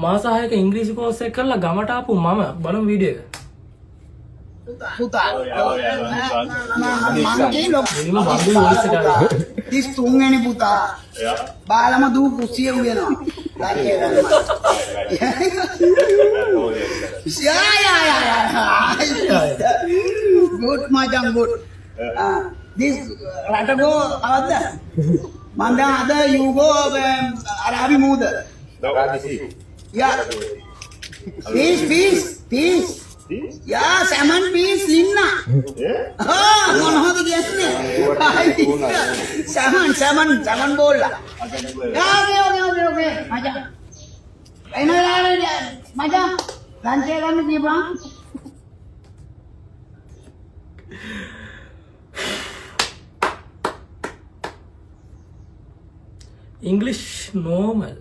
මාස 6ක ඉංග්‍රීසි කෝස් එක කරලා ගමට ආපු මම බලමු වීඩියෝ එක. පුතා මිනිම බම්බුලු වොයිස් එක ආවා. 33 වෙනි පුතා බාලම දූ කුස්සිය උයනවා good macam good this ratago awada manda ada you go arabi mood yeah fish yeah salmon fish linna මොනවද කියන්නේ salmon bowl lah okay මචං එනවා මචං ලන්ච් එක ගන්න දීපන් English normal.